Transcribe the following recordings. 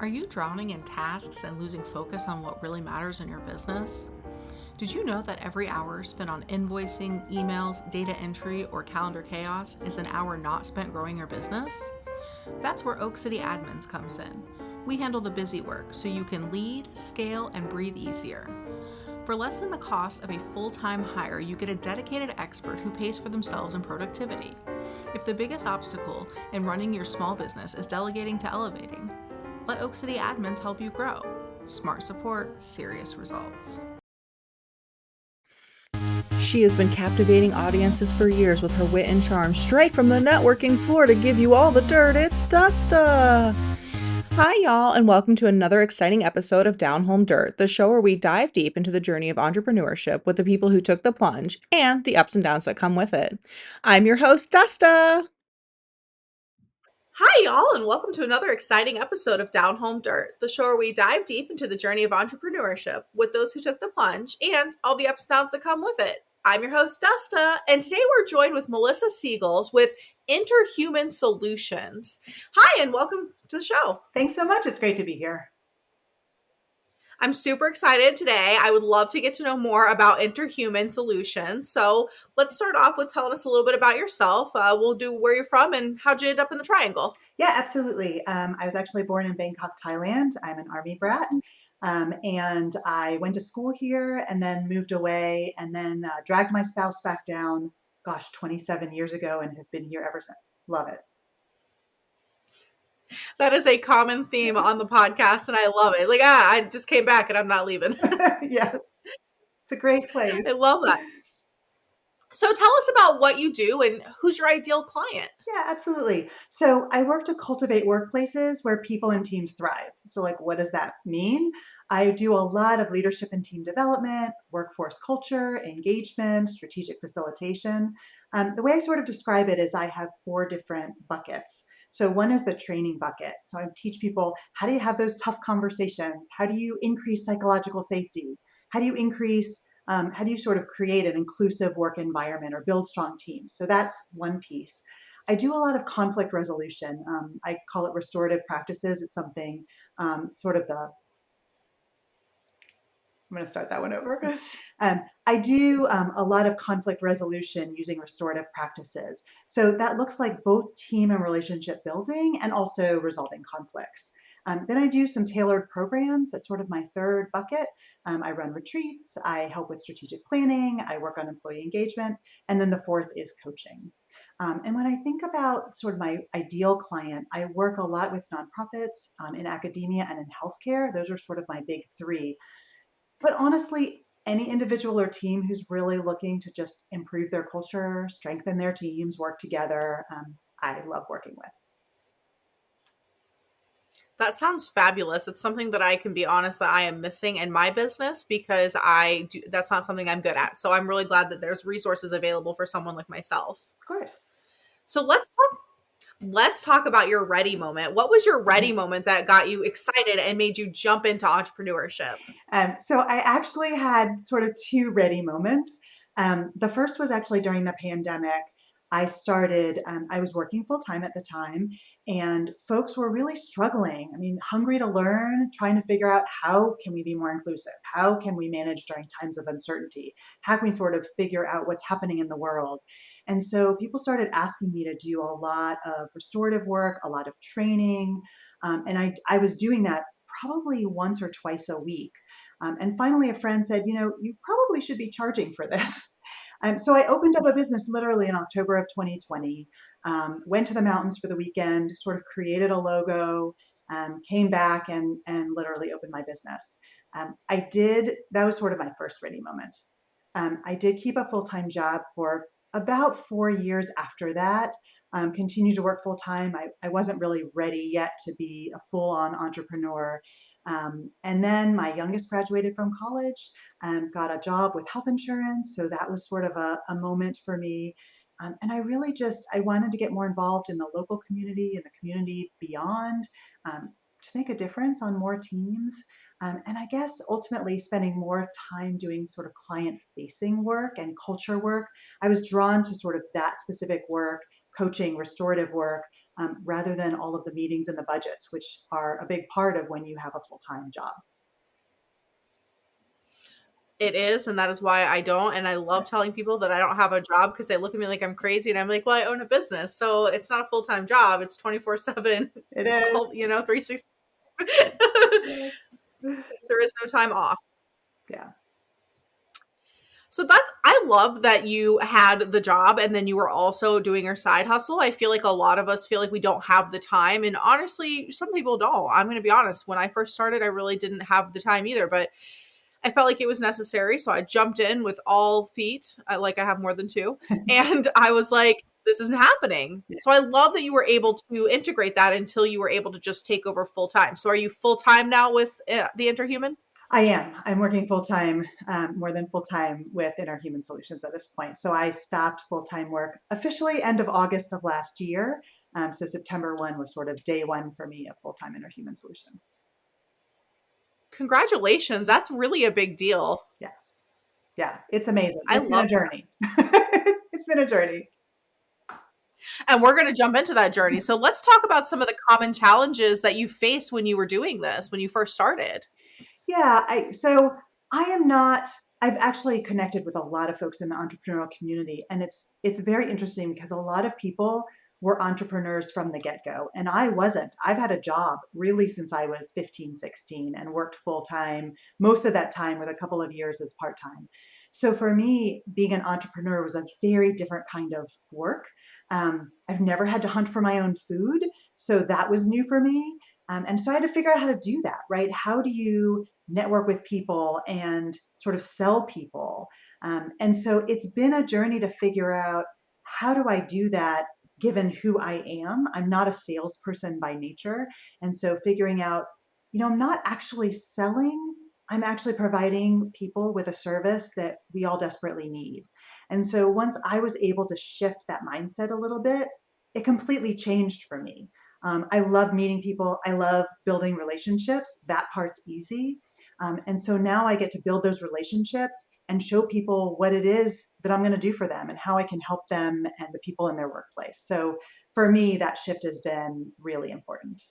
Are you drowning in tasks and losing focus on what really matters in your business? Did you know that every hour spent on invoicing, emails, data entry, or calendar chaos is an hour not spent growing your business? That's where Oak City Admins comes in. We handle the busy work so you can lead, scale, and breathe easier. For less than the cost of a full-time hire, you get a dedicated expert who pays for themselves in productivity. If the biggest obstacle in running your small business is delegating to elevating, let Oak City Admins help you grow. Smart support, serious results. She has been captivating audiences for years with her wit and charm, straight from the networking floor to give you all the dirt. It's Dusta! Hi, y'all, and welcome to another exciting episode of Down Home Dirt, the show where we dive deep into the journey of entrepreneurship with the people who took the plunge and the ups and downs that come with it. I'm your host, Dusta! Hi, y'all, and welcome to another exciting episode of Down Home Dirt, the show where we dive deep into the journey of entrepreneurship with those who took the plunge and all the ups and downs that come with it. I'm your host, Dusta, and today we're joined with Melissa Segal with Interhuman Solutions. Hi, and welcome to the show. Thanks so much. It's great to be here. I'm super excited today. I would love to get to know more about Interhuman Solutions. So let's start off with telling us a little bit about yourself. We'll do where you're from and how'd you end up in the triangle. Yeah, absolutely. I was actually born in Bangkok, Thailand. I'm an Army brat. And I went to school here and then moved away and then dragged my spouse back down, 27 years ago and have been here ever since. Love it. That is a common theme on the podcast, and I love it. I just came back and I'm not leaving. Yes, it's a great place. I love that. So tell us about what you do and who's your ideal client. Yeah, absolutely. So I work to cultivate workplaces where people and teams thrive. So what does that mean? I do a lot of leadership and team development, workforce culture, engagement, strategic facilitation. The way I sort of describe it is I have 4 different buckets. So one is the training bucket. So I teach people, how do you have those tough conversations? How do you increase psychological safety? How do you sort of create an inclusive work environment or build strong teams? So that's one piece. I do a lot of conflict resolution. I call it restorative practices. It's something I'm going to start that one over. I do a lot of conflict resolution using restorative practices. So that looks like both team and relationship building and also resolving conflicts. Then I do some tailored programs. That's sort of my third bucket. I run retreats. I help with strategic planning. I work on employee engagement. And then the fourth is coaching. And when I think about sort of my ideal client, I work a lot with nonprofits in academia and in healthcare. Those are sort of my big 3. But honestly, any individual or team who's really looking to just improve their culture, strengthen their teams, work together, I love working with. That sounds fabulous. It's something that I can be honest that I am missing in my business because that's not something I'm good at. So I'm really glad that there's resources available for someone like myself. Of course. So let's talk about your ready moment. What was your ready moment that got you excited and made you jump into entrepreneurship? So I actually had sort of 2 ready moments. The first was actually during the pandemic. I was working full time at the time, and folks were really struggling. I mean, hungry to learn, trying to figure out how can we be more inclusive? How can we manage during times of uncertainty? How can we sort of figure out what's happening in the world? And so people started asking me to do a lot of restorative work, a lot of training. And I was doing that probably once or twice a week. And finally, a friend said, you probably should be charging for this. So I opened up a business literally in October of 2020, went to the mountains for the weekend, sort of created a logo, came back and literally opened my business. That was sort of my first ready moment. I did keep a full-time job for about 4 years after that, continued to work full-time. I wasn't really ready yet to be a full-on entrepreneur. And then my youngest graduated from college and got a job with health insurance. So that was sort of a moment for me. And I wanted to get more involved in the local community and the community beyond to make a difference on more teams. And I guess ultimately spending more time doing sort of client-facing work and culture work. I was drawn to sort of that specific work, coaching, restorative work, rather than all of the meetings and the budgets, which are a big part of when you have a full-time job. It is, and that is why I don't. And I love telling people that I don't have a job because they look at me like I'm crazy, and I'm like, well, I own a business, so it's not a full-time job. It's 24/7, It is. 360. Yes. There is no time off. Yeah. So I love that you had the job and then you were also doing your side hustle. I feel like a lot of us feel like we don't have the time. And honestly, some people don't. I'm going to be honest. When I first started, I really didn't have the time either, but I felt like it was necessary. So I jumped in with all feet, like I have more than two. And I was like, this isn't happening. Yeah. So I love that you were able to integrate that until you were able to just take over full time. So are you full time now with the Interhuman? I am. I'm working full-time, more than full-time with Interhuman Solutions at this point. So I stopped full-time work officially end of August of last year. So September 1 was sort of day one for me of full-time Interhuman Solutions. Congratulations. That's really a big deal. Yeah. Yeah. It's amazing. I It's been a love journey. It's been a journey. And we're going to jump into that journey. So let's talk about some of the common challenges that you faced when you were doing this, when you first started. Yeah, so I am not. I've actually connected with a lot of folks in the entrepreneurial community, and it's very interesting because a lot of people were entrepreneurs from the get-go, and I wasn't. I've had a job really since I was 15, 16, and worked full-time most of that time with a couple of years as part-time. So for me, being an entrepreneur was a very different kind of work. I've never had to hunt for my own food, so that was new for me. And so I had to figure out how to do that, right? How do you network with people and sort of sell people? And so it's been a journey to figure out how do I do that given who I am. I'm not a salesperson by nature. And so figuring out, I'm not actually selling, I'm actually providing people with a service that we all desperately need. And so once I was able to shift that mindset a little bit, it completely changed for me. I love meeting people. I love building relationships. That part's easy. And so now I get to build those relationships and show people what it is that I'm going to do for them and how I can help them and the people in their workplace. So for me, that shift has been really important.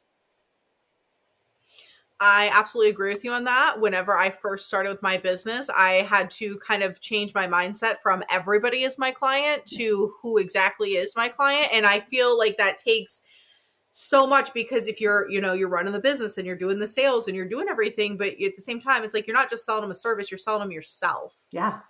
I absolutely agree with you on that. Whenever I first started with my business, I had to kind of change my mindset from everybody is my client to who exactly is my client. And I feel like that takes so much because if you're running the business and you're doing the sales and you're doing everything, but at the same time, it's like you're not just selling them a service, you're selling them yourself. Yeah,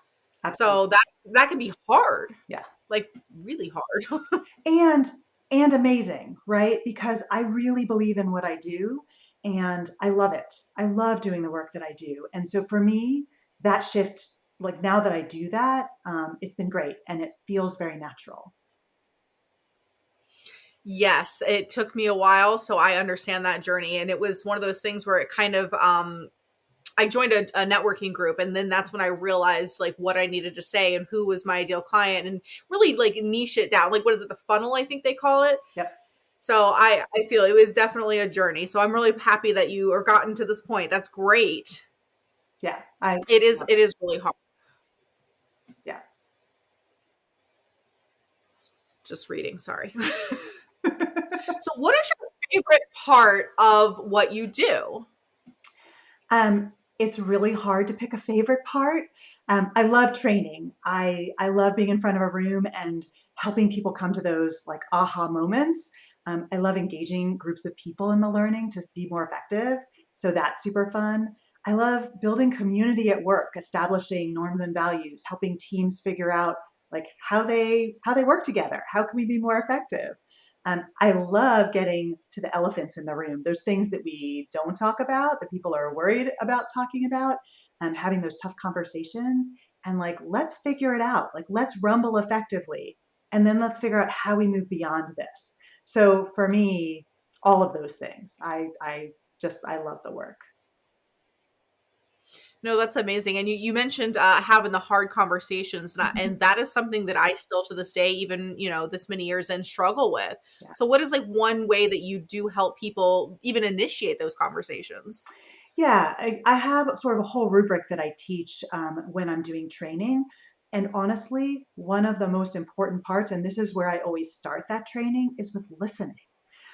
So absolutely. that can be hard, Yeah. like really hard. And amazing, right? Because I really believe in what I do and I love it. I love doing the work that I do. And so for me, that shift, like now that I do that, it's been great and it feels very natural. Yes, it took me a while, so I understand that journey. And it was one of those things where it kind of I joined a networking group, and then that's when I realized like what I needed to say and who was my ideal client and really like niche it down. Like what is it, the funnel, I think they call it. Yep. So I feel it was definitely a journey. So I'm really happy that you are gotten to this point. That's great. Yeah. It is really hard. Yeah. Just reading, sorry. So what is your favorite part of what you do? It's really hard to pick a favorite part. I love training. I love being in front of a room and helping people come to those like aha moments. I love engaging groups of people in the learning to be more effective. So that's super fun. I love building community at work, establishing norms and values, helping teams figure out like how they work together. How can we be more effective? I love getting to the elephants in the room. There's things that we don't talk about that people are worried about talking about, and having those tough conversations. And like, let's figure it out. Like, let's rumble effectively, and then let's figure out how we move beyond this. So for me, all of those things. I love the work. No, that's amazing. And you mentioned having the hard conversations, and that is something that I still to this day, even, this many years in, struggle with. Yeah. So what is like one way that you do help people even initiate those conversations? Yeah, I have sort of a whole rubric that I teach when I'm doing training. And honestly, one of the most important parts, and this is where I always start that training, is with listening.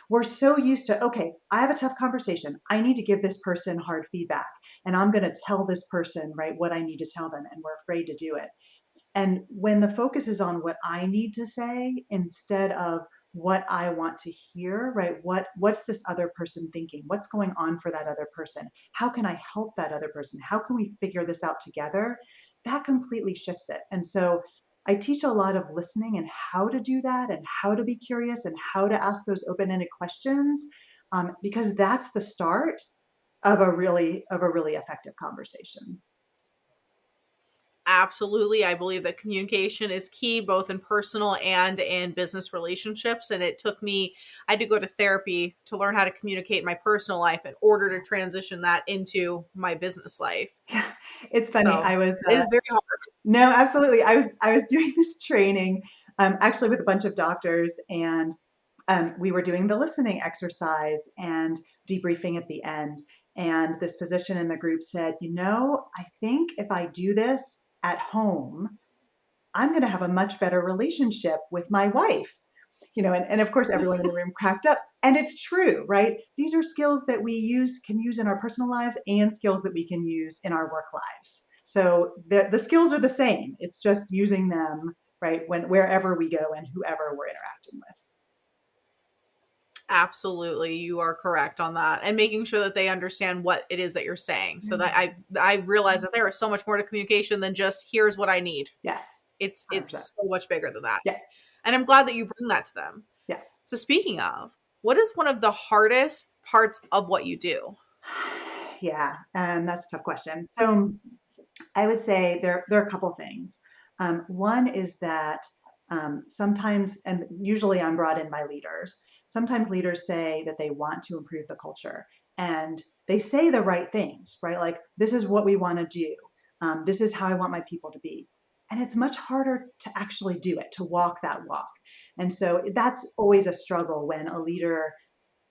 We're so used to, okay, I have a tough conversation. I need to give this person hard feedback, and I'm going to tell this person, right, what I need to tell them. And we're afraid to do it. And when the focus is on what I need to say instead of what I want to hear, right? What's this other person thinking? What's going on for that other person? How can I help that other person? How can we figure this out together? That completely shifts it. And so I teach a lot of listening and how to do that and how to be curious and how to ask those open-ended questions, because that's the start of a really effective conversation. Absolutely. I believe that communication is key, both in personal and in business relationships. And it took me, I had to go to therapy to learn how to communicate in my personal life in order to transition that into my business life. Yeah, it's funny. So it is very hard. No, absolutely. I was doing this training, actually with a bunch of doctors, and we were doing the listening exercise and debriefing at the end. And this physician in the group said, I think if I do this at home, I'm going to have a much better relationship with my wife. And of course, everyone in the room cracked up. And it's true, right? These are skills that we can use in our personal lives and skills that we can use in our work lives. So the skills are the same. It's just using them, right, wherever we go and whoever we're interacting with. Absolutely. You are correct on that. And making sure that they understand what it is that you're saying. So that I realize that there is so much more to communication than just here's what I need. Yes. It's 100%. so much bigger than that. Yeah. And I'm glad that you bring that to them. Yeah. So speaking of, what is one of the hardest parts of what you do? Yeah, that's a tough question. So I would say there are a couple things. One is that sometimes, and usually I'm brought in by leaders, sometimes leaders say that they want to improve the culture and they say the right things, right? Like, this is what we want to do. This is how I want my people to be. And it's much harder to actually do it, to walk that walk. And so that's always a struggle when a leader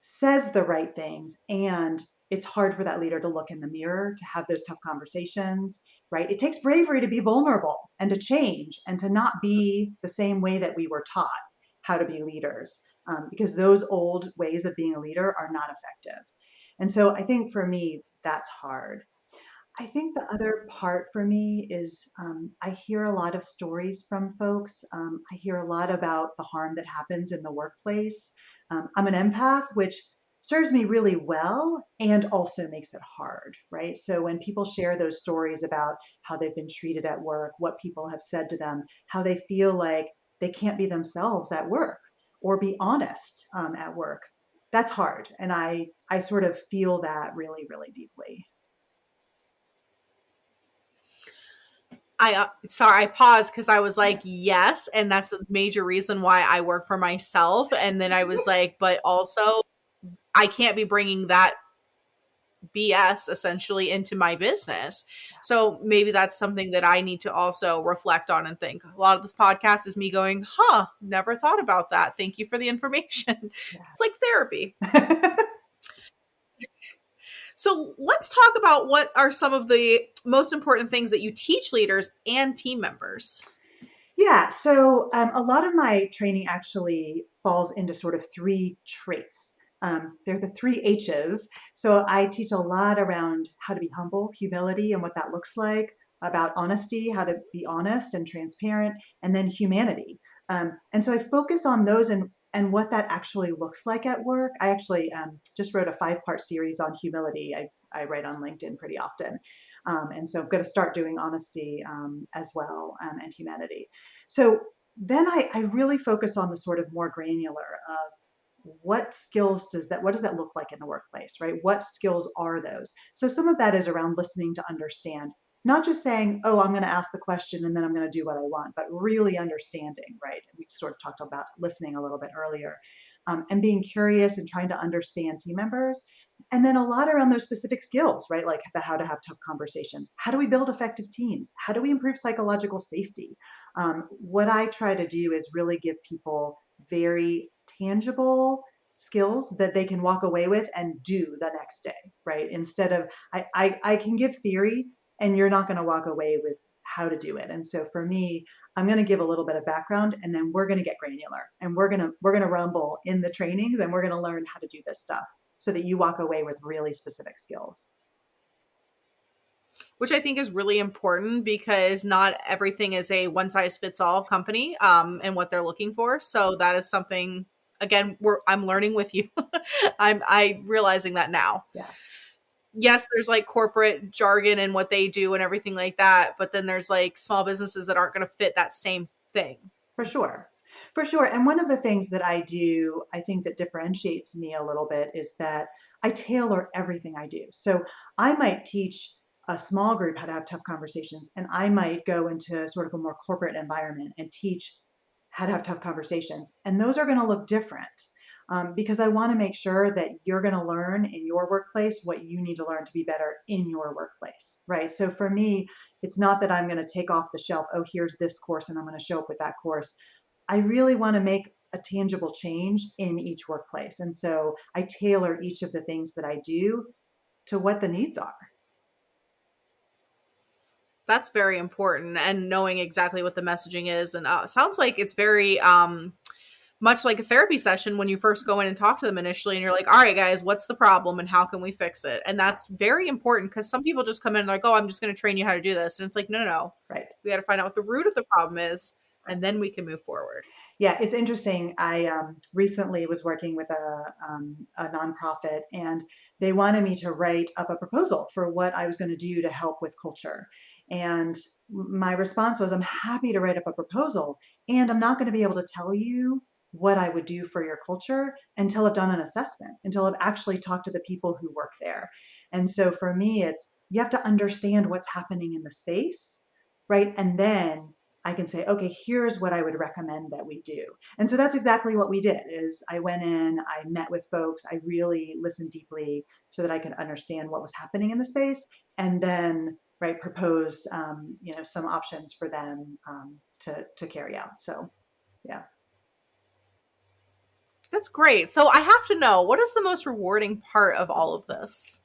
says the right things and it's hard for that leader to look in the mirror, to have those tough conversations, right? It takes bravery to be vulnerable and to change and to not be the same way that we were taught how to be leaders, because those old ways of being a leader are not effective. And so I think for me, that's hard. I think the other part for me is I hear a lot of stories from folks. I hear a lot about the harm that happens in the workplace. I'm an empath, which serves me really well and also makes it hard, right? So when people share those stories about how they've been treated at work, what people have said to them, how they feel like they can't be themselves at work or be honest at work, that's hard. And I sort of feel that really, really deeply. I paused because I was like, yes, and that's a major reason why I work for myself. And then I was like, but also I can't be bringing that BS essentially into my business. So maybe that's something that I need to also reflect on and think. A lot of this podcast is me going, never thought about that. Thank you for the information. Yeah. It's like therapy. So let's talk about what are some of the most important things that you teach leaders and team members. Yeah, so a lot of my training actually falls into sort of three traits. They're the three H's. So I teach a lot around how to be humble, humility, and what that looks like, about honesty, how to be honest and transparent, and then humanity. And so I focus on those and what that actually looks like at work. I actually just wrote a 5-part series on humility. I write on LinkedIn pretty often. And so I'm going to start doing honesty as well, and humanity. So then I really focus on the sort of more granular of what does that look like in the workplace, right? What skills are those? So some of that is around listening to understand, not just saying, oh, I'm going to ask the question and then I'm going to do what I want, but really understanding, right? We sort of talked about listening a little bit earlier, and being curious and trying to understand team members. And then a lot around those specific skills, right? Like how to have tough conversations. How do we build effective teams? How do we improve psychological safety? What I try to do is really give people very tangible skills that they can walk away with and do the next day, right? Instead of, I can give theory, and you're not going to walk away with how to do it. And so for me, I'm going to give a little bit of background, and then we're going to get granular, and we're going to rumble in the trainings, and we're going to learn how to do this stuff so that you walk away with really specific skills. Which I think is really important because not everything is a one size fits all company and what they're looking for. So that is something, again, I'm learning with you. I'm realizing that now. Yeah. Yes, there's like corporate jargon and what they do and everything like that, but then there's like small businesses that aren't going to fit that same thing. For sure. For sure. And one of the things that I do, I think that differentiates me a little bit is that I tailor everything I do. So I might teach a small group how to have tough conversations, and I might go into sort of a more corporate environment and teach how to have tough conversations. And those are going to look different because I want to make sure that you're going to learn in your workplace what you need to learn to be better in your workplace, right? So for me, it's not that I'm going to take off the shelf, oh, here's this course and I'm going to show up with that course. I really want to make a tangible change in each workplace. And so I tailor each of the things that I do to what the needs are. That's very important, and knowing exactly what the messaging is. And sounds like it's very much like a therapy session when you first go in and talk to them initially, and you're like, all right, guys, what's the problem and how can we fix it? And that's very important because some people just come in and like, oh, I'm just going to train you how to do this. And it's like, no. Right. We got to find out what the root of the problem is, and then we can move forward. Yeah, it's interesting. I recently was working with a nonprofit, and they wanted me to write up a proposal for what I was going to do to help with culture. And my response was, I'm happy to write up a proposal, and I'm not going to be able to tell you what I would do for your culture until I've done an assessment, until I've actually talked to the people who work there. And so for me, it's you have to understand what's happening in the space, right? And then I can say, okay, here's what I would recommend that we do. And so that's exactly what we did is I went in, I met with folks, I really listened deeply so that I could understand what was happening in the space, and then right proposed some options for them to carry out. So yeah. That's great. So I have to know, what is the most rewarding part of all of this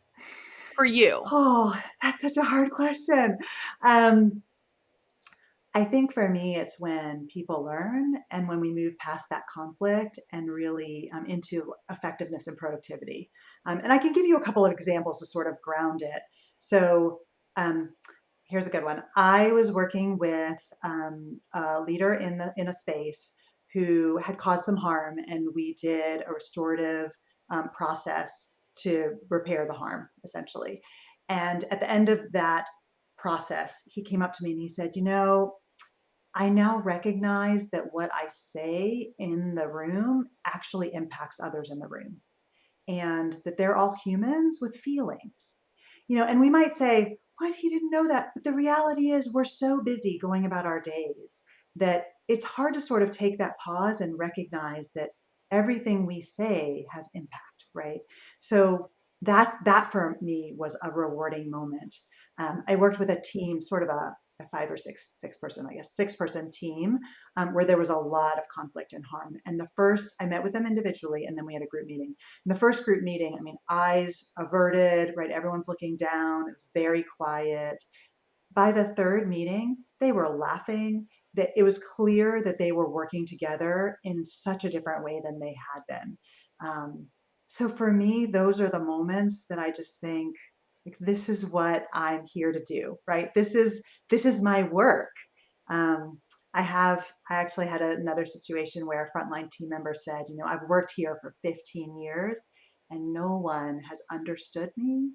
for you? Oh, that's such a hard question. I think for me, it's when people learn and when we move past that conflict and really into effectiveness and productivity. And I can give you a couple of examples to sort of ground it. So here's a good one. I was working with a leader in a space who had caused some harm, and we did a restorative process to repair the harm, essentially. And at the end of that process, he came up to me and he said, I now recognize that what I say in the room actually impacts others in the room, and that they're all humans with feelings. And we might say, what? He didn't know that. But the reality is we're so busy going about our days that it's hard to sort of take that pause and recognize that everything we say has impact, right? So that for me was a rewarding moment. I worked with a team, sort of a five or six person, I guess, 6-person team where there was a lot of conflict and harm. And I met with them individually, and then we had a group meeting. In the first group meeting, eyes averted, right? Everyone's looking down. It was very quiet. By the third meeting, they were laughing. That it was clear that they were working together in such a different way than they had been. So for me, those are the moments that I just think, like, this is what I'm here to do, right? This is my work. I actually had another situation where a frontline team member said, I've worked here for 15 years and no one has understood me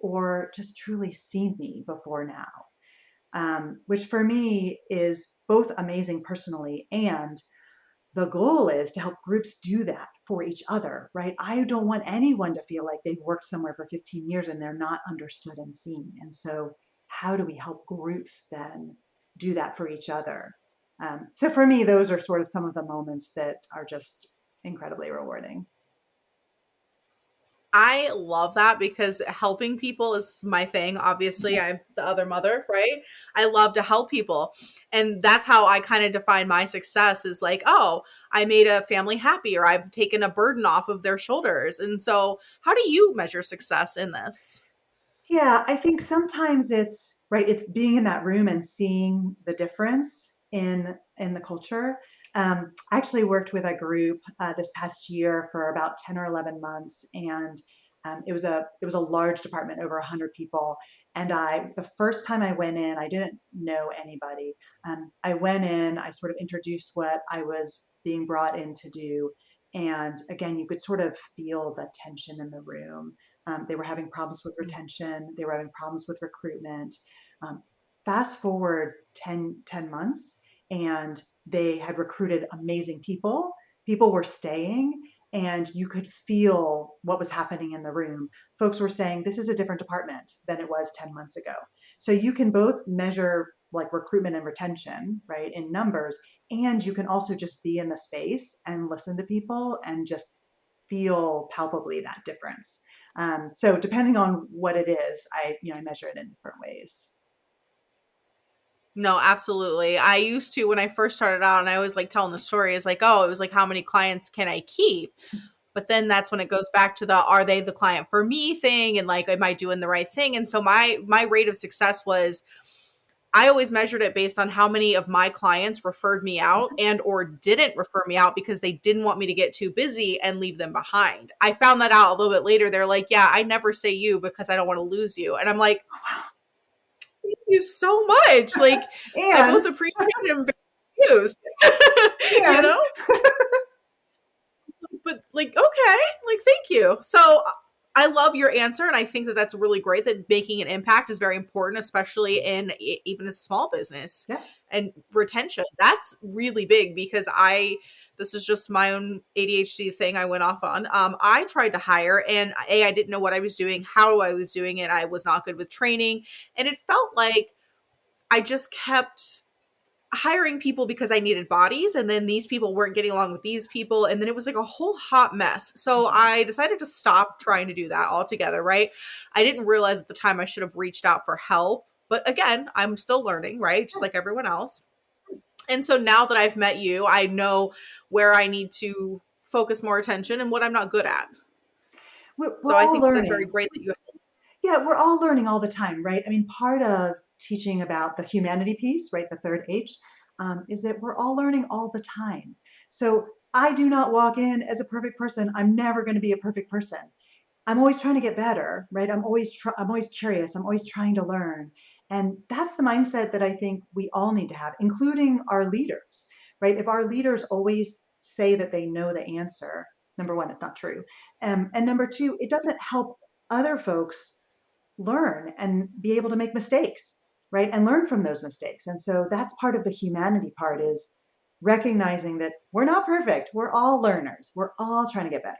or just truly seen me before now, which for me is both amazing personally, and the goal is to help groups do that for each other, right? I don't want anyone to feel like they've worked somewhere for 15 years and they're not understood and seen. And so how do we help groups then do that for each other? So for me, those are sort of some of the moments that are just incredibly rewarding. I love that because helping people is my thing. Obviously, I'm the other mother, right? I love to help people. And that's how I kind of define my success is like, oh, I made a family happy, or I've taken a burden off of their shoulders. And so how do you measure success in this? Yeah, I think sometimes it's right? It's being in that room and seeing the difference in the culture. I actually worked with a group this past year for about 10 or 11 months, and it was a large department, over 100 people. And the first time I went in, I didn't know anybody. I went in, I sort of introduced what I was being brought in to do, and again, you could sort of feel the tension in the room. They were having problems with retention. They were having problems with recruitment. Um, Fast forward 10 months, and they had recruited amazing people. People were staying, and you could feel what was happening in the room. Folks were saying, this is a different department than it was 10 months ago. So you can both measure like recruitment and retention, right, in numbers, and you can also just be in the space and listen to people and just feel palpably that difference. So depending on what it is, I measure it in different ways. No, absolutely. I used to, when I first started out, and I was like telling the story, is like, oh, it was like, how many clients can I keep? But then that's when it goes back to the are they the client for me thing, and like, am I doing the right thing? And so my rate of success was, I always measured it based on how many of my clients referred me out and or didn't refer me out because they didn't want me to get too busy and leave them behind. I found that out a little bit later. They're like, yeah, I never say you because I don't want to lose you. And I'm like, thank you so much. Like, I And both appreciate it and very confused. You and know? But like, okay, like, thank you. So I love your answer, and I think that that's really great. That making an impact is very important, especially in even a small business. yeah, And retention, that's really big because this is just my own ADHD thing I went off on. I tried to hire, and I didn't know what I was doing, how I was doing it. I was not good with training, and it felt like I just kept hiring people because I needed bodies, and then these people weren't getting along with these people, and then it was like a whole hot mess. So I decided to stop trying to do that altogether, right? I didn't realize at the time I should have reached out for help, but again, I'm still learning, right? Just like everyone else. And so now that I've met you, I know where I need to focus more attention and what I'm not good at. we're So I all think that's very learning. great that you. Yeah, we're all learning all the time, right? I mean, part of teaching about the humanity piece, right, the third H, is that we're all learning all the time. So I do not walk in as a perfect person. I'm never going to be a perfect person. I'm always trying to get better, right? I'm always curious. I'm always trying to learn. And that's the mindset that I think we all need to have, including our leaders, right? If our leaders always say that they know the answer, number one, it's not true. And number two, it doesn't help other folks learn and be able to make mistakes, right? And learn from those mistakes. And so that's part of the humanity part, is recognizing that we're not perfect. We're all learners. We're all trying to get better.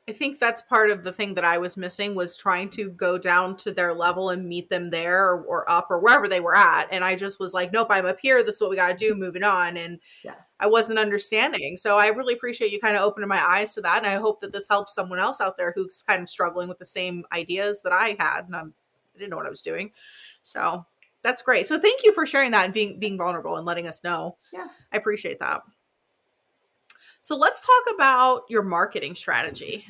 I think that's part of the thing that I was missing, was trying to go down to their level and meet them there, or up or wherever they were at. And I just was like, nope, I'm up here. This is what we got to do, moving on. And Yeah. I wasn't understanding. So I really appreciate you kind of opening my eyes to that. And I hope that this helps someone else out there who's kind of struggling with the same ideas that I had. And I didn't know what I was doing. So that's great. So thank you for sharing that and being vulnerable and letting us know. Yeah. I appreciate that. So let's talk about your marketing strategy.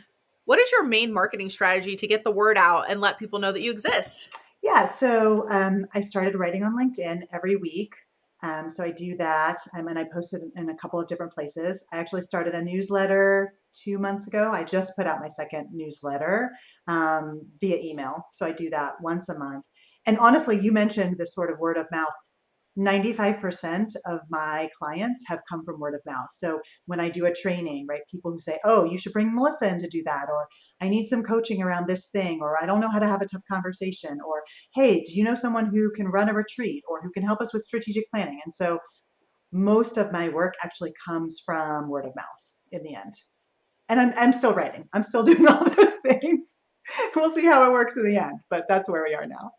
What is your main marketing strategy to get the word out and let people know that you exist? Yeah, so I started writing on LinkedIn every week. So I do that, and I post it in a couple of different places. I actually started a newsletter 2 months ago. I just put out my second newsletter via email. So I do that once a month. And honestly, you mentioned this sort of word of mouth. 95% of my clients have come from word of mouth. So when I do a training, right, people who say, oh, you should bring Melissa in to do that, or I need some coaching around this thing, or I don't know how to have a tough conversation, or hey, do you know someone who can run a retreat or who can help us with strategic planning? And so most of my work actually comes from word of mouth in the end. And I'm still writing, I'm still doing all those things. We'll see how it works in the end, but that's where we are now.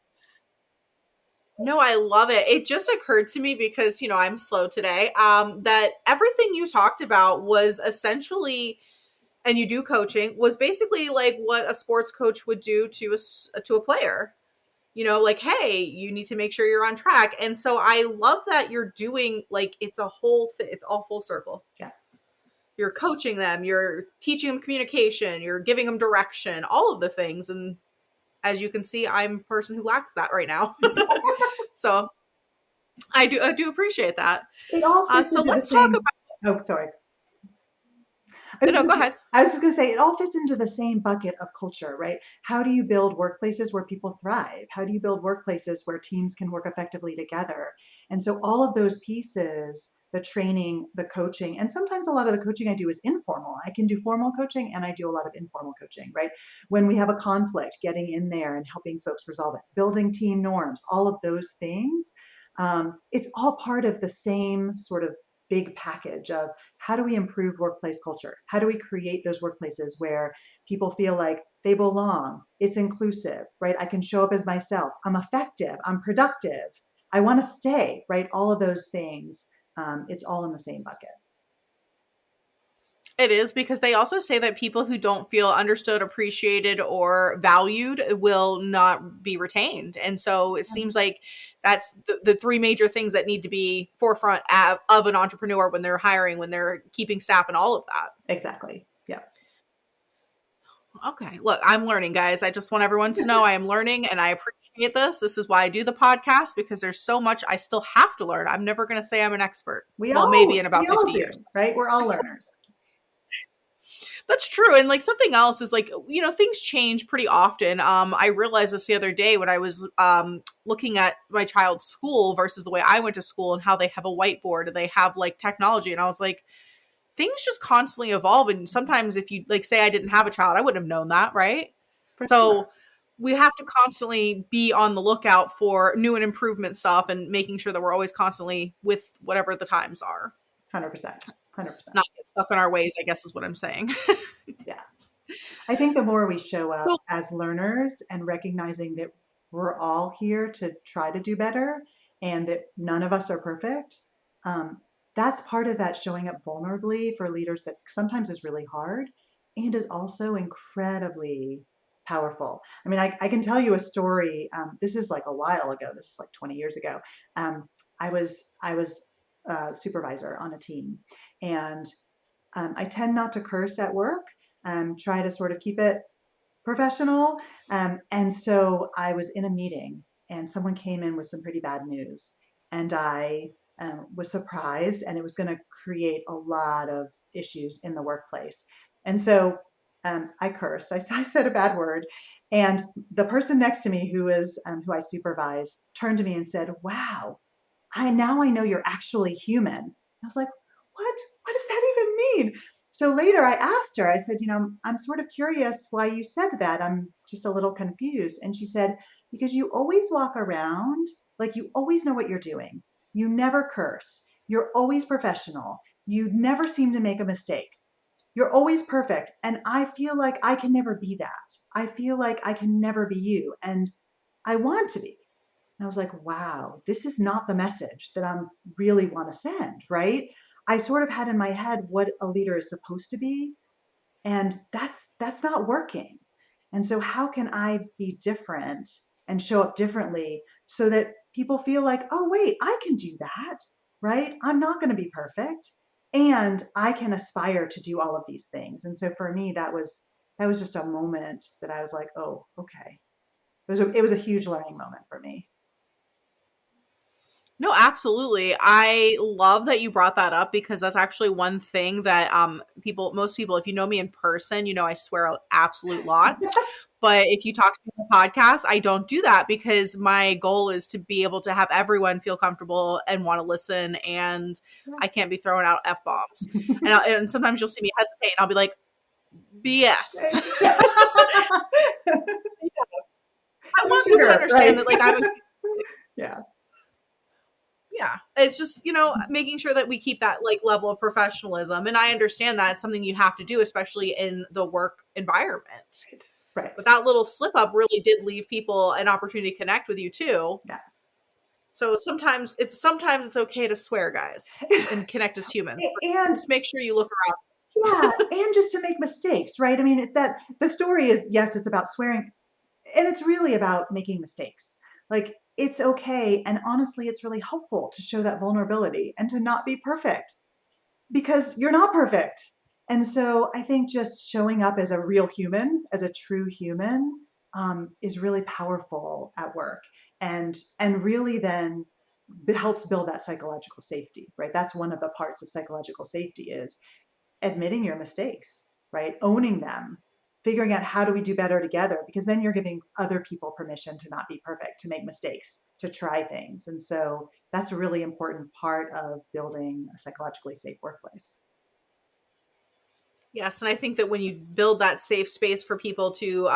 No, I love it. It just occurred to me because, I'm slow today, that everything you talked about was essentially, and you do coaching, was basically like what a sports coach would do to a player. Like, hey, you need to make sure you're on track. And so I love that you're doing, like, it's a whole thing. It's all full circle. Yeah. You're coaching them, you're teaching them communication, you're giving them direction, all of the things. And as you can see, I'm a person who lacks that right now. So I do appreciate that. It all fits So into the let's talk same. about, Oh, sorry. I was no, gonna go say, ahead. I was just going to say, it all fits into the same bucket of culture, right? How do you build workplaces where people thrive? How do you build workplaces where teams can work effectively together? And so all of those pieces, the training, the coaching, and sometimes a lot of the coaching I do is informal. I can do formal coaching and I do a lot of informal coaching, right? When we have a conflict, getting in there and helping folks resolve it, building team norms, all of those things. It's all part of the same sort of big package of how do we improve workplace culture? How do we create those workplaces where people feel like they belong? It's inclusive, right? I can show up as myself. I'm effective. I'm productive. I want to stay, right? All of those things. It's all in the same bucket. It is, because they also say that people who don't feel understood, appreciated, or valued will not be retained. And so it seems like that's the three major things that need to be forefront of an entrepreneur when they're hiring, when they're keeping staff, and all of that. Exactly. Yeah. Okay. Look, I'm learning, guys. I just want everyone to know I am learning and I appreciate this. This is why I do the podcast, because there's so much I still have to learn. I'm never going to say I'm an expert. Well, maybe in We about all 50 do, years. right? We're all learners. That's true. And like something else is like, things change pretty often. I realized this the other day when I was looking at my child's school versus the way I went to school, and how they have a whiteboard and they have like technology. And I was like, things just constantly evolve. And sometimes if you like say I didn't have a child, I wouldn't have known that, right? For sure. So we have to constantly be on the lookout for new and improvement stuff, and making sure that we're always constantly with whatever the times are. 100%. 100%. Not get stuck in our ways, I guess is what I'm saying. Yeah. I think the more we show up So as learners and recognizing that we're all here to try to do better and that none of us are perfect, that's part of that showing up vulnerably for leaders that sometimes is really hard and is also incredibly powerful. I mean, I can tell you a story. This is like a while ago. This is like 20 years ago. I was a supervisor on a team, and I tend not to curse at work, try to sort of keep it professional. And so I was in a meeting and someone came in with some pretty bad news. And I was surprised, and it was going to create a lot of issues in the workplace. And so I cursed. I said a bad word. And the person next to me, who I supervise, turned to me and said, "Wow, I know you're actually human." I was like, "What? What does that even mean?" So later I asked her, I said, "I'm sort of curious why you said that. I'm just a little confused." And she said, "Because you always walk around like you always know what you're doing. You never curse. You're always professional. You never seem to make a mistake. You're always perfect. And I feel like I can never be that. I feel like I can never be you. And I want to be." And I was like, wow, this is not the message that I really want to send, right? I sort of had in my head what a leader is supposed to be, and that's not working. And so how can I be different and show up differently so that people feel like, "Oh, wait, I can do that," right? I'm not going to be perfect, and I can aspire to do all of these things. And so for me, that was just a moment that I was like, "Oh, okay." It was a huge learning moment for me. no, absolutely. I love that you brought that up, because that's actually one thing that most people, if you know me in person, I swear an absolute lot. But if you talk to me on the podcast, I don't do that, because my goal is to be able to have everyone feel comfortable and want to listen, and I can't be throwing out F bombs. And sometimes you'll see me hesitate, and I'll be like, BS. I want people to Sugar, right? understand that, like, Yeah. yeah, it's just, making sure that we keep that like level of professionalism. And I understand that it's something you have to do, especially in the work environment. Right. But that little slip up really did leave people an opportunity to connect with you too. Yeah. So sometimes it's okay to swear, guys, and connect as humans. But And just make sure you look around. yeah, and just to make mistakes, right? I mean, it's that the story is, yes, it's about swearing, and it's really about making mistakes. Like, it's okay, and honestly, it's really helpful to show that vulnerability and to not be perfect, because you're not perfect. And so I think just showing up as a real human, as a true human, is really powerful at work, and really then it helps build that psychological safety, right? That's one of the parts of psychological safety is admitting your mistakes, right? Owning them, figuring out how do we do better together, because then you're giving other people permission to not be perfect, to make mistakes, to try things. And so that's a really important part of building a psychologically safe workplace. Yes, and I think that when you build that safe space for people to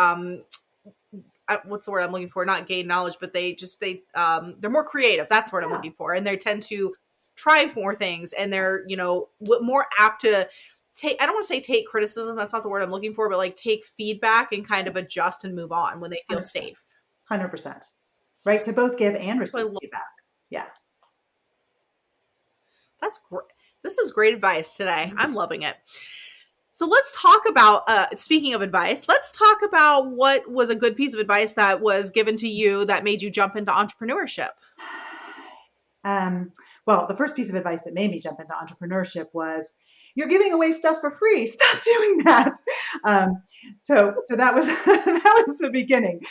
what's the word I'm looking for? Not gain knowledge, but they're more creative. That's what I'm Yeah, looking for, and they tend to try more things, and they're yes, more apt to take. I don't want to say take criticism. That's not the word I'm looking for, but like take feedback and kind yeah, of adjust and move on when they feel 100%, safe. 100%, right? To both give and So I receive love feedback. Yeah. that's great. This is great advice today. Mhm. I'm loving it. So let's talk about, speaking of advice, let's talk about what was a good piece of advice that was given to you that made you jump into entrepreneurship. Um, well, the first piece of advice that made me jump into entrepreneurship was, "You're giving away stuff for free. Stop doing that." Um, so that was that was the beginning.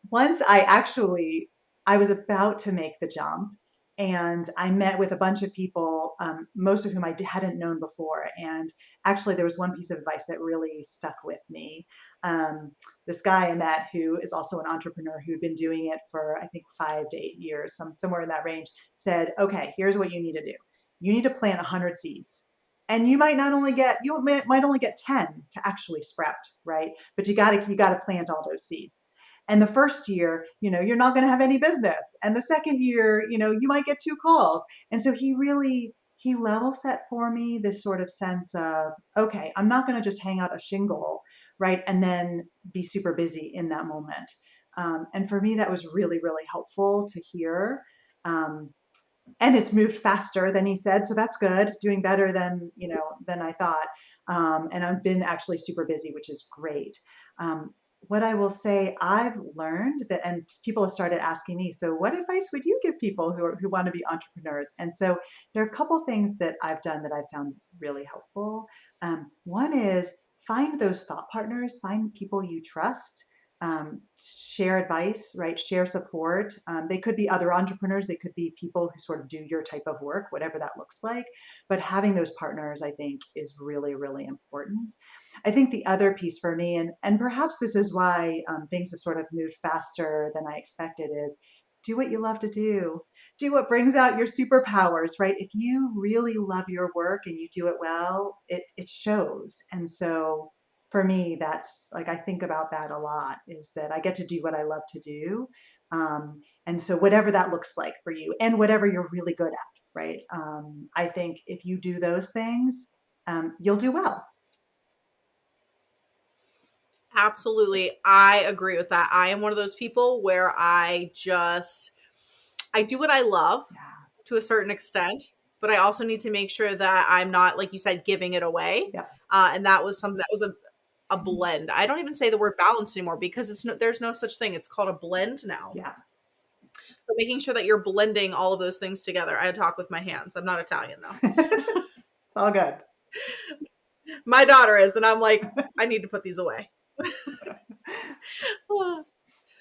Once I was about to make the jump, and I met with a bunch of people, most of whom hadn't known before. And actually, there was one piece of advice that really stuck with me. Um, this guy I met who is also an entrepreneur who'd been doing it for I think 5 to 8 years, somewhere in that range, said, "Okay, here's what you need to do. You need to plant 100 seeds. And you might only get 10 to actually sprout, right? But you got to plant all those seeds. And the first year, you're not going to have any business. And the second year, you might get 2 calls." And so he level set for me this sort of sense of, okay, I'm not going to just hang out a shingle, right? And then be super busy in that moment. And for me, that was really, really helpful to hear. Um, and it's moved faster than he said, so that's good. Doing better than I thought. And I've been actually super busy, which is great. Um, what I will say, I've learned that, and people have started asking me, so what advice would you give people who want to be entrepreneurs? And so there are a couple things that I've done that I've found really helpful. One is find those thought partners, find people you trust, share advice, right? Share support. They could be other entrepreneurs, they could be people who sort of do your type of work, whatever that looks like. But having those partners, I think, is really, really important. I think the other piece for me, and perhaps this is why things have sort of moved faster than I expected, is do what you love to do. Do what brings out your superpowers, right? If you really love your work and you do it well, it shows. And so for me, that's like, I think about that a lot, is that I get to do what I love to do. And so whatever that looks like for you and whatever you're really good at, right? I think if you do those things, you'll do well. Absolutely. I agree with that. I am one of those people where I do what I love Yeah. to a certain extent, but I also need to make sure that I'm not, like you said, giving it away. Yeah. And that was something that was a blend. I don't even say the word balance anymore because there's no such thing. It's called a blend now. Yeah. So making sure that you're blending all of those things together. I talk with my hands. I'm not Italian though. It's all good. My daughter is, and I'm like, I need to put these away.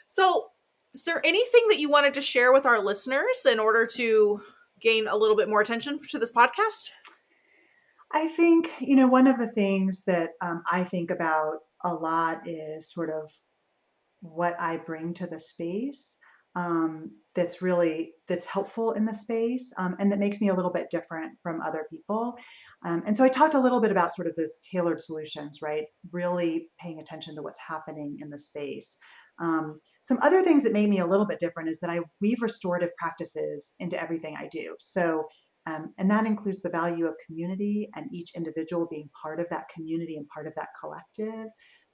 So, is there anything that you wanted to share with our listeners in order to gain a little bit more attention to this podcast? I think, one of the things that I think about a lot is sort of what I bring to the space, that's helpful in the space, and that makes me a little bit different from other people. And so I talked a little bit about sort of those tailored solutions, right? Really paying attention to what's happening in the space. Some other things that made me a little bit different is that I weave restorative practices into everything I do. So, and that includes the value of community and each individual being part of that community and part of that collective.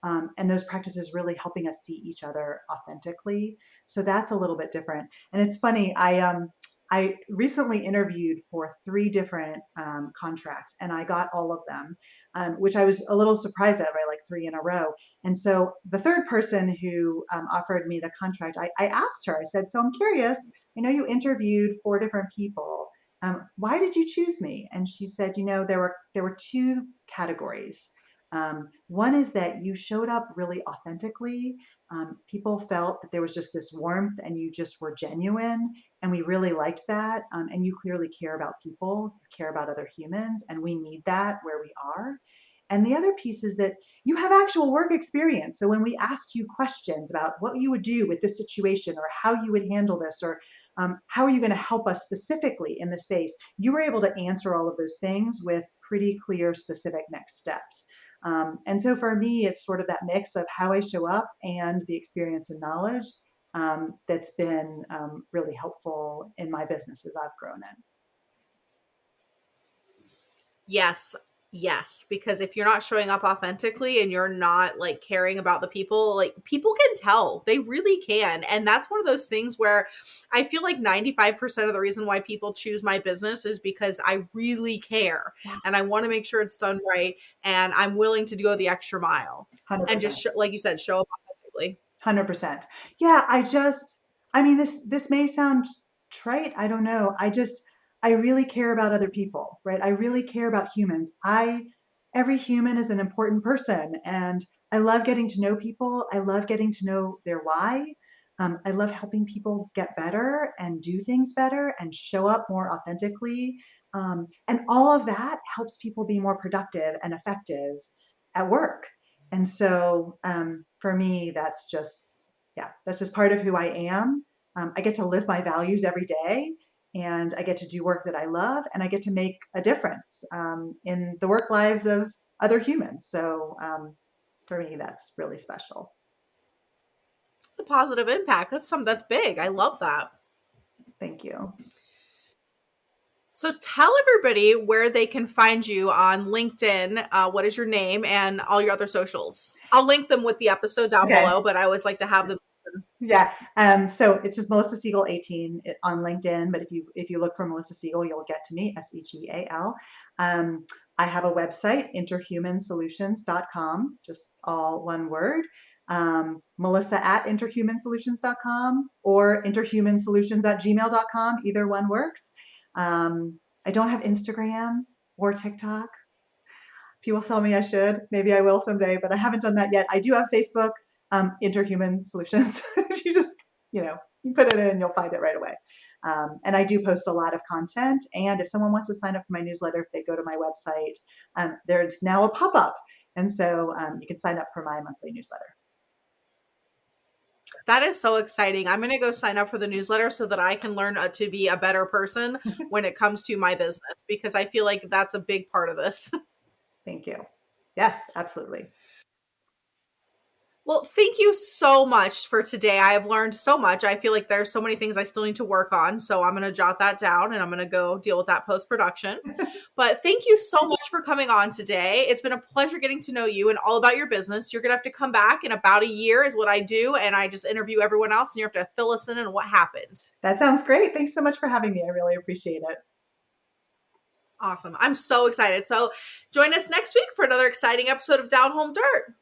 And those practices really helping us see each other authentically. So that's a little bit different. And it's funny, I recently interviewed for 3 different contracts, and I got all of them, which I was a little surprised at, right? Like 3 in a row. And so the third person who offered me the contract, I asked her, I said, "So I'm curious, I know you interviewed 4 different people. Why did you choose me?" And she said, there were 2 categories. One is that you showed up really authentically. People felt that there was just this warmth and you just were genuine. And we really liked that. And you clearly care about people, you care about other humans, and we need that where we are. And the other piece is that you have actual work experience. So when we asked you questions about what you would do with this situation or how you would handle this or how are you going to help us specifically in this space, you were able to answer all of those things with pretty clear, specific next steps. And so for me, it's sort of that mix of how I show up and the experience and knowledge that's been really helpful in my business as I've grown in. Yes. Yes, because if you're not showing up authentically and you're not like caring about the people, like people can tell. They really can. And that's one of those things where I feel like 95% of the reason why people choose my business is because I really care Yeah. and I want to make sure it's done right and I'm willing to go the extra mile and 100%. just like you said, show up authentically. 100%. Yeah, I mean, this may sound trite. I don't know. I really care about other people, right? I really care about humans. Every human is an important person, and I love getting to know people. I love getting to know their why. I love helping people get better and do things better and show up more authentically. And all of that helps people be more productive and effective at work. And so for me, that's just part of who I am. I get to live my values every day and I get to do work that I love and I get to make a difference in the work lives of other humans. So for me, that's really special. It's a positive impact. That's big. I love that. Thank you. So tell everybody where they can find you on LinkedIn. What is your name and all your other socials? I'll link them with the episode down Okay. below, but I always like to have them. Yeah. So it's just Melissa Segal 18 on LinkedIn. But if you look for Melissa Segal, you'll get to me, Segal. I have a website, interhumansolutions.com, just all one word. Melissa at interhumansolutions.com or interhumansolutions@gmail.com. Either one works. I don't have Instagram or TikTok. People tell me I should. Maybe I will someday, but I haven't done that yet. I do have Facebook, Interhuman Solutions. You just, you put it in and you'll find it right away. And I do post a lot of content. And if someone wants to sign up for my newsletter, if they go to my website, there's now a pop-up. And so you can sign up for my monthly newsletter. That is so exciting. I'm going to go sign up for the newsletter so that I can learn to be a better person when it comes to my business, because I feel like that's a big part of this. Thank you. Yes, absolutely. Well, thank you so much for today. I have learned so much. I feel like there's so many things I still need to work on. So I'm going to jot that down and I'm going to go deal with that post-production. But thank you so much for coming on today. It's been a pleasure getting to know you and all about your business. You're going to have to come back in about a year is what I do. And I just interview everyone else and you have to fill us in on what happened. That sounds great. Thanks so much for having me. I really appreciate it. Awesome. I'm so excited. So join us next week for another exciting episode of Down Home Dirt.